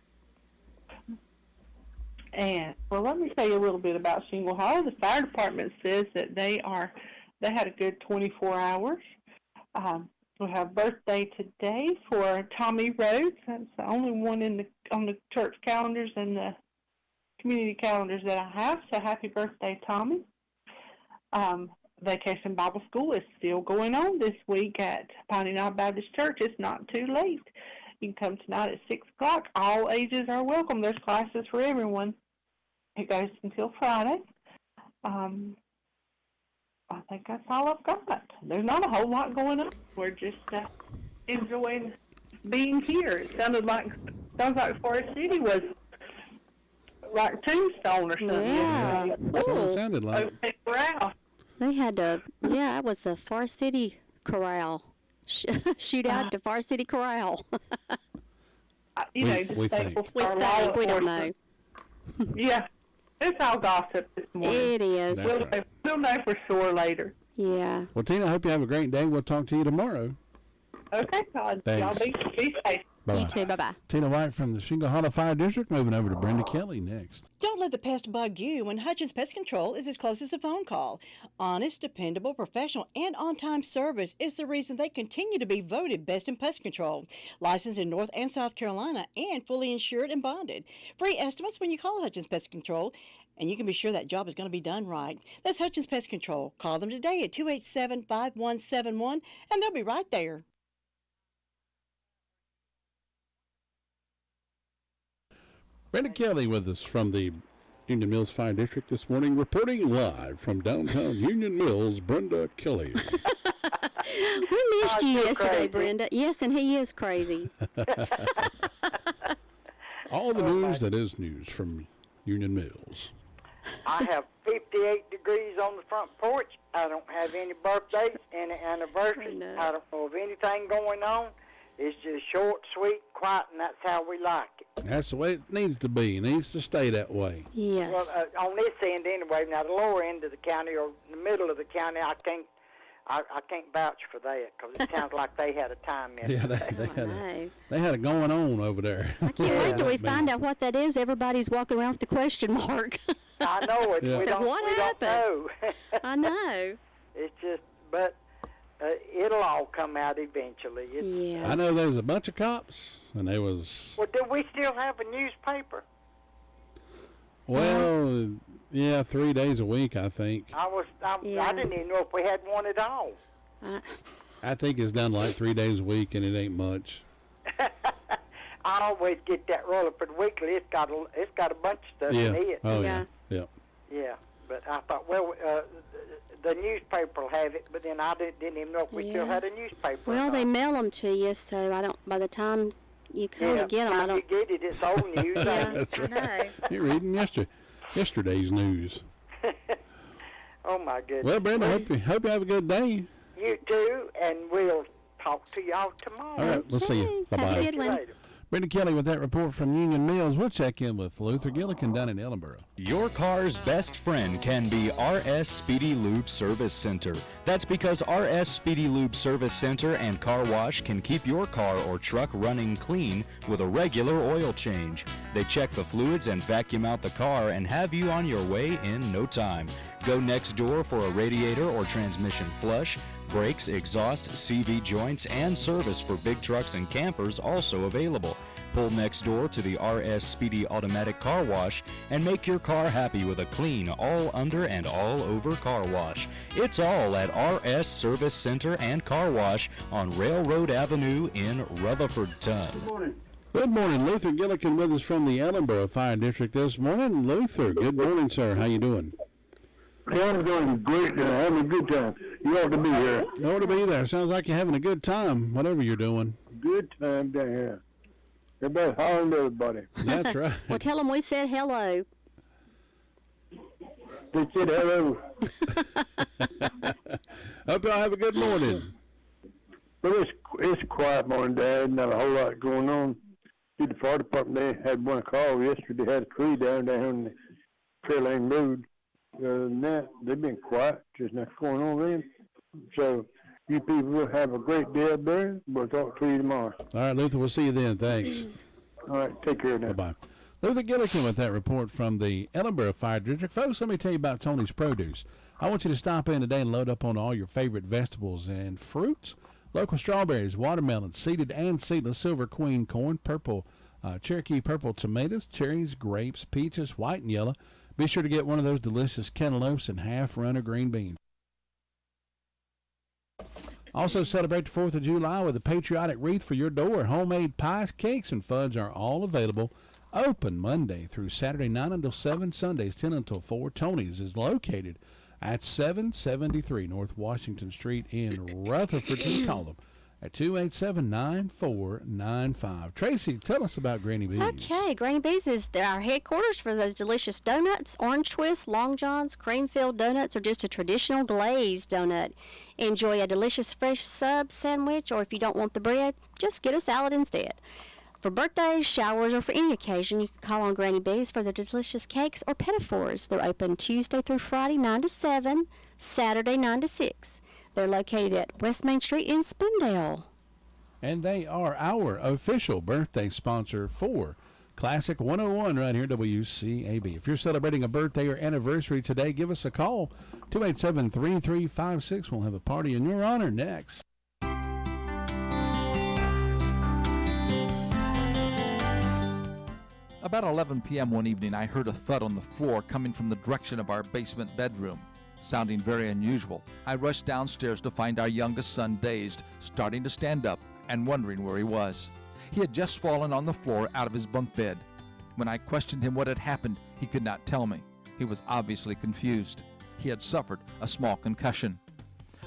And well, let me tell you a little bit about Shingle Hollow. The fire department says that they had a good 24 hours. We have birthday today for Tommy Rhodes. That's the only one on the church calendars and the community calendars that I have. So happy birthday, Tommy. Vacation Bible School is still going on this week at Piney Knob Baptist Church. It's not too late. You can come tonight at 6 o'clock. All ages are welcome. There's classes for everyone. It goes until Friday. I think that's all I've got. There's not a whole lot going on. We're just enjoying being here. It sounds like Forest City was like Tombstone or something. Yeah. That's what it sounded like. They had it was the Far City Corral. Shoot out to Far City Corral. We think. We don't know. Yeah. It's all gossip this morning. It is. We'll know for sure later. Yeah. Well, Tina, I hope you have a great day. We'll talk to you tomorrow. Okay, Todd. Thanks. Y'all be safe. Bye-bye. You too. Bye-bye. Tina White from the Shingle Hollow Fire District. Moving over to Brenda Kelly next. Don't let the pest bug you when Hutchins Pest Control is as close as a phone call. Honest, dependable, professional, and on-time service is the reason they continue to be voted best in pest control. Licensed in North and South Carolina and fully insured and bonded. Free estimates when you call Hutchins Pest Control, and you can be sure that job is going to be done right. That's Hutchins Pest Control. Call them today at 287-5171, and they'll be right there. Brenda Kelly with us from the Union Mills Fire District this morning, reporting live from downtown Union Mills, Brenda Kelly. We missed you yesterday, Brenda. Yes, and he is crazy. All the news that is news from Union Mills. I have 58 degrees on the front porch. I don't have any birthdays, any anniversaries. I don't know of anything going on. It's just short, sweet, quiet, and that's how we like it. That's the way it needs to be. It needs to stay that way. Yes. Well, on this end anyway. Now the lower end of the county or the middle of the county, I can't vouch for that because it sounds like they had a time in Yeah, they had it going on over there. I can't wait till we find out what that is. Everybody's walking around with the question mark. I know it. Yeah. We don't happened? know. I know. It's just, but it'll all come out eventually. Yeah. I know there's a bunch of cops, and they was, Well, do we still have a newspaper? well, yeah, 3 days a week, I think. I didn't even know if we had one at all. I think it's done like 3 days a week, and it ain't much. I always get that Rutherford Weekly. It's got a bunch of stuff in it. Oh, yeah. Yeah. Yeah, but I thought, well, the newspaper will have it, but then I didn't even know if we still had a newspaper. Well, they mail them to you, so I don't. By the time you kind of get them, I don't. You get it, it's old news. That's right. know. You're reading yesterday's news. Oh my goodness. Well, Brenda, hope you have a good day. You too, and we'll talk to y'all tomorrow. All right, we'll see you. Bye bye. Have a good one. Brenda Kelly with that report from Union Mills. We'll check in with Luther Gillikin down in Ellenboro. Your car's best friend can be RS Speedy Lube Service Center. That's because RS Speedy Lube Service Center and Car Wash can keep your car or truck running clean with a regular oil change. They check the fluids and vacuum out the car and have you on your way in no time. Go next door for a radiator or transmission flush. Brakes, exhaust, CV joints, and service for big trucks and campers also available. Pull next door to the RS Speedy Automatic Car Wash and make your car happy with a clean all under and all over car wash. It's all at RS Service Center and Car Wash on Railroad Avenue in Rutherfordton. Good morning. Good morning. Luther Gillikin with us from the Ellenboro Fire District this morning. Luther, good morning, sir. How you doing? Yeah, I'm doing great. Having a good time. You ought to be here. You ought to be there. Sounds like you're having a good time, whatever you're doing. Good time down here. Everybody hollering at everybody. That's right. Well, tell them we said hello. They said hello. Hope y'all have a good morning. Well, it's a quiet morning, Dad. Not a whole lot going on. See, the fire department, they had one call yesterday. They had a tree down on the Trail Lane Road. Other than that, they've been quiet. Just nothing going on then. So you people will have a great day up there. We'll talk to you tomorrow. All right, Luther, we'll see you then. Thanks. All right, take care now. Bye-bye. Luther Gillikin with that report from the Ellenboro Fire District. Folks, let me tell you about Tony's Produce. I want you to stop in today and load up on all your favorite vegetables and fruits. Local strawberries, watermelons, seeded and seedless, silver queen corn, purple, Cherokee purple tomatoes, cherries, grapes, peaches, white and yellow. Be sure to get one of those delicious cantaloupes and half-runner green beans. Also celebrate the 4th of July with a patriotic wreath for your door. Homemade pies, cakes, and fudge are all available. Open Monday through Saturday 9 until 7, Sundays 10 until 4. Tony's is located at 773 North Washington Street in Rutherford. Call them at 287-9495. Tracy, tell us about Granny B's. Okay, Granny B's is our headquarters for those delicious donuts, orange twists, long johns, cream-filled donuts, or just a traditional glazed donut. Enjoy a delicious fresh sub sandwich, or if you don't want the bread, just get a salad instead. For birthdays, showers, or for any occasion, you can call on Granny B's for their delicious cakes or pinafores. They're open Tuesday through Friday, 9 to 7, Saturday, 9 to 6. They're located at West Main Street in Spindale. and they are our official birthday sponsor for Classic 101 right here at WCAB. If you're celebrating a birthday or anniversary today, give us a call, 287-3356. We'll have a party in your honor next. About 11 p.m. one evening, I heard a thud on the floor coming from the direction of our basement bedroom. Sounding very unusual, I rushed downstairs to find our youngest son dazed, starting to stand up and wondering where he was. He had just fallen on the floor out of his bunk bed. When I questioned him what had happened, he could not tell me. He was obviously confused. He had suffered a small concussion.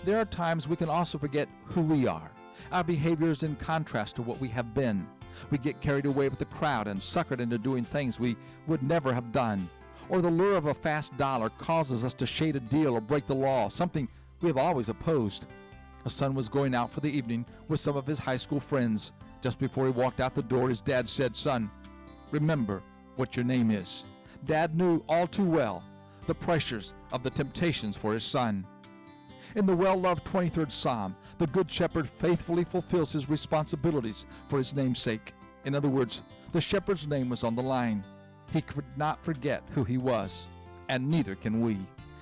There are times we can also forget who we are. Our behavior is in contrast to what we have been. We get carried away with the crowd and suckered into doing things we would never have done. Or the lure of a fast dollar causes us to shade a deal or break the law, something we have always opposed. A son was going out for the evening with some of his high school friends. Just before he walked out the door, his dad said, "Son, remember what your name is." Dad knew all too well the pressures of the temptations for his son. In the well-loved 23rd Psalm, the Good Shepherd faithfully fulfills his responsibilities for his name's sake. In other words, the shepherd's name was on the line. He could not forget who he was, and neither can we.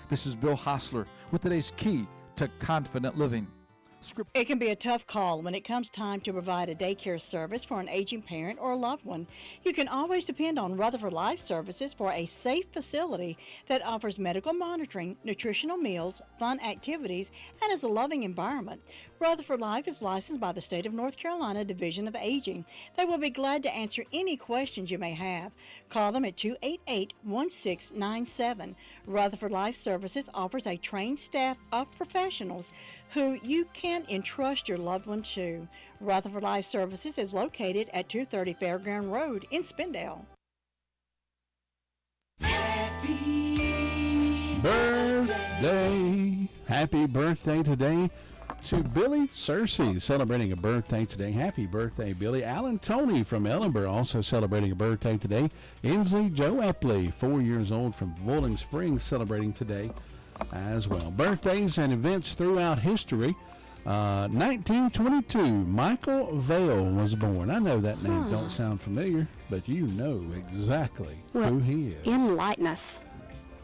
This is Bill Hostler with today's key to confident living. It can be a tough call when it comes time to provide a daycare service for an aging parent or a loved one. You can always depend on Rutherford Life Services for a safe facility that offers medical monitoring, nutritional meals, fun activities, and is a loving environment. Rutherford Life is licensed by the State of North Carolina Division of Aging. They will be glad to answer any questions you may have. Call them at 288-1697. Rutherford Life Services offers a trained staff of professionals who you can entrust your loved one to. Rutherford Life Services is located at 230 Fairground Road in Spindale. Happy birthday. Happy birthday today to Billy Searcy, celebrating a birthday today. Happy birthday, Billy. Alan Tony from Ellenboro also celebrating a birthday today. Inslee Joe Epley, 4 years old from Bowling Springs, celebrating today as well. Birthdays and events throughout history. 1922, Michael Vale was born. I know that name don't sound familiar, but you know exactly who he is. Enlighten us.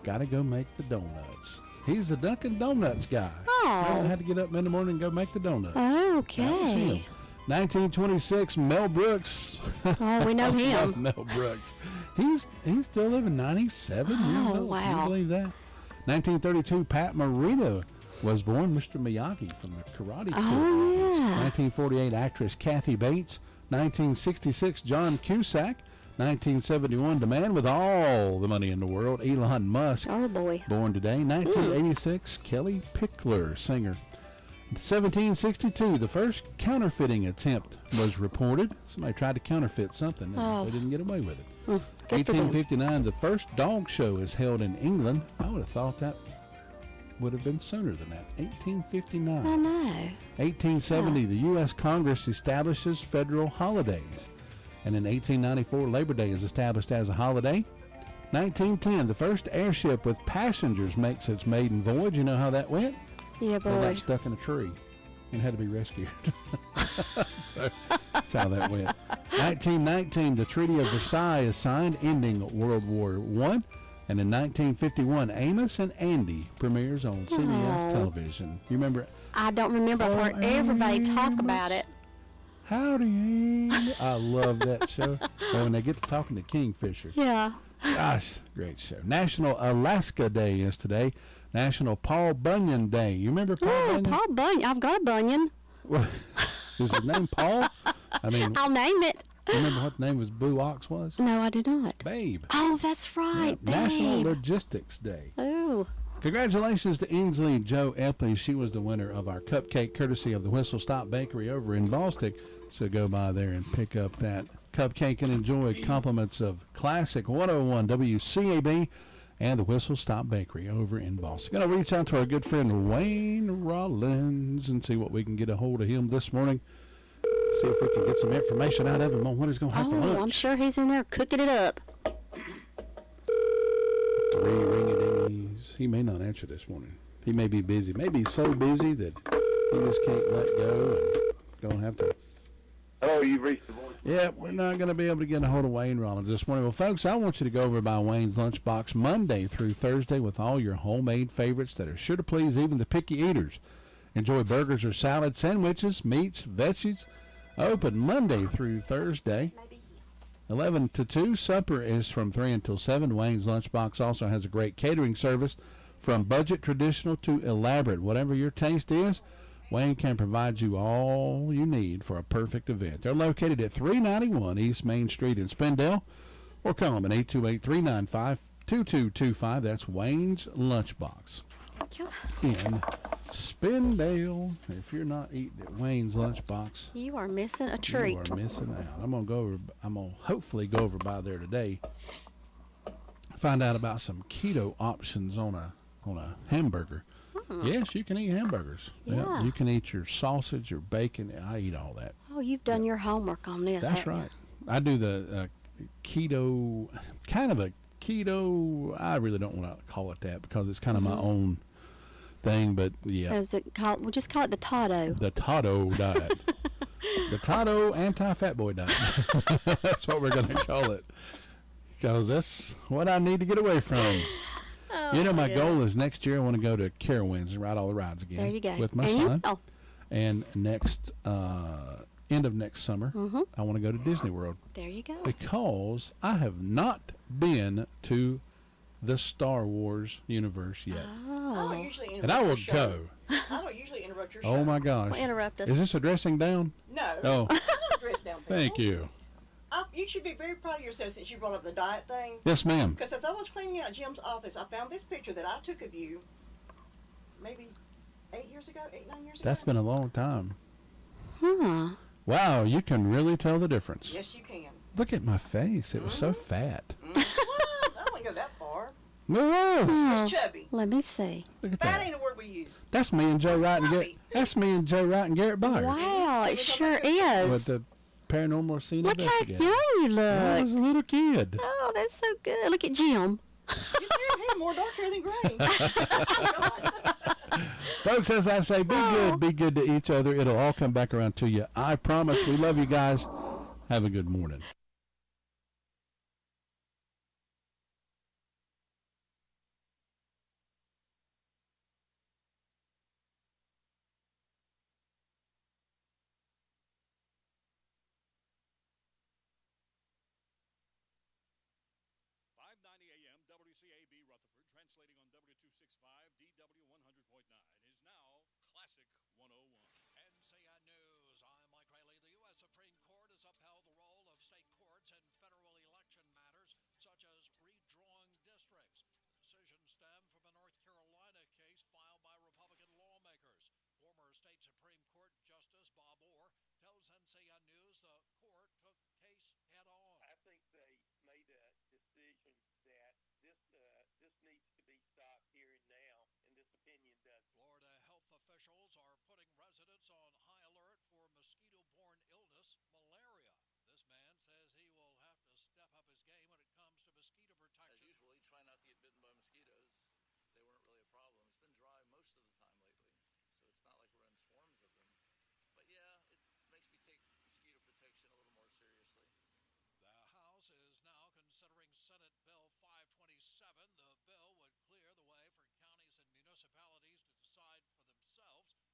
Gotta go make the donuts. He's the Dunkin' Donuts guy. Oh. I had to get up in the morning and go make the donuts. Okay. That was him. 1926, Mel Brooks. Oh, we know him. Love Mel Brooks. He's still living, 97 years old. Wow. Can you believe that? 1932, Pat Morita was born. Mr. Miyagi from the Karate Kid. Oh, yeah. 1948, actress Kathy Bates. 1966, John Cusack. 1971, the man with all the money in the world, Elon Musk. Oh, boy. Born today. 1986, Kelly Pickler, singer. 1762, the first counterfeiting attempt was reported. Somebody tried to counterfeit something, and they didn't get away with it. 1859, the first dog show is held in England. I would have thought that would have been sooner than that. 1859. I know. 1870, the U.S. Congress establishes federal holidays. And in 1894, Labor Day is established as a holiday. 1910, the first airship with passengers makes its maiden voyage. You know how that went? Yeah, It boy. got stuck in a tree and had to be rescued. So that's how that went. 1919, the Treaty of Versailles is signed, ending World War I. And in 1951, Amos and Andy premieres on CBS television. You remember? I don't remember. I've heard everybody talk about it. Howdy. I love that show. And when they get to talking to Kingfisher. Yeah. Gosh, great show. National Alaska Day is today. National Paul Bunyan Day. You remember Paul Bunyan? Paul Bunyan. I've got a Bunyan. Is his name Paul? I mean, I'll name it. Remember what the name of his blue ox was? No, I do not. Babe. Oh, that's right, Yeah, National Babe. Logistics Day. Oh. Congratulations to Inslee Joe Epley. She was the winner of our cupcake courtesy of the Whistle Stop Bakery over in Ballstick. So go by there and pick up that cupcake and enjoy compliments of Classic 101 WCAB and the Whistle Stop Bakery over in Boston. Going to reach out to our good friend Wayne Rollins and see what we can get a hold of him this morning. See if we can get some information out of him on what he's going to have for lunch. I'm sure he's in there cooking it up. 3 ring-a-dingies. He may not answer this morning. He may be busy. Maybe he's so busy that he just can't let go and going to have to Hello, you've reached the voice. Yeah, we're not going to be able to get a hold of Wayne Rollins this morning. Well, folks, I want you to go over by Wayne's Lunchbox Monday through Thursday with all your homemade favorites that are sure to please even the picky eaters. Enjoy burgers or salads, sandwiches, meats, veggies. Open Monday through Thursday, 11 to 2. Supper is from 3 until 7. Wayne's Lunchbox also has a great catering service from budget, traditional to elaborate. Whatever your taste is, Wayne can provide you all you need for a perfect event. They're located at 391 East Main Street in Spindale, or call them at 828-395-2225. That's Wayne's Lunchbox in Spindale. If you're not eating at Wayne's Lunchbox, you are missing a treat. You are missing out. I'm gonna hopefully go over by there today. Find out about some keto options on a hamburger. Yes, you can eat hamburgers. Yeah. You can eat your sausage, your bacon. I eat all that. Oh, you've done your homework on this. That's right. I do the keto, kind of a keto. I really don't want to call it that because it's kind of my own thing. But yeah, Is it called? We'll just call it the Toto. The Toto diet. The Toto anti-fat boy diet. That's what we're going to call it because that's what I need to get away from. Oh, my goal is next year I want to go to Carowinds and ride all the rides again. There you go. With my son. And next end of next summer, I want to go to Disney World. There you go. Because I have not been to the Star Wars universe yet. I don't usually interrupt And I will your show. go. I don't usually interrupt your show. Oh my gosh. Well, interrupt us. Is this a dressing down? No. Oh. I'm not a dress down people. Thank you. You should be very proud of yourself since you brought up the diet thing. Yes, ma'am. Because as I was cleaning out Jim's office, I found this picture that I took of you maybe 9 years ago. That's been a long time. Huh. Wow, you can really tell the difference. Yes, you can. Look at my face. It was so fat. Well, I don't go that far. It was. It's chubby. Let me see. Look at Fat that. ain't a word we use. That's me and Joe Wright and Garrett. That's me and Joe Wright and Garrett Byers. Wow, it sure is. With the paranormal scene. Look how young you look. I was a little kid. Oh, that's so good. Look at Jim. You see her hair more dark hair than gray. Folks, as I say, be good to each other. It'll all come back around to you. I promise. We love you guys. Have a good morning. WCAB Rutherford, translating on W265 DW 100.9, is now Classic 101. NCN News, I'm Mike Riley. The U.S. Supreme Court has upheld the role of state courts in federal election matters, such as redrawing districts. The decision stemmed from a North Carolina case filed by Republican lawmakers. Former state Supreme Court Justice Bob Orr tells NCN News the court took the case head on. I think they made a decision that this needs to be stopped here and now, and this opinion does. Florida health officials are putting residents on high alert for mosquito-borne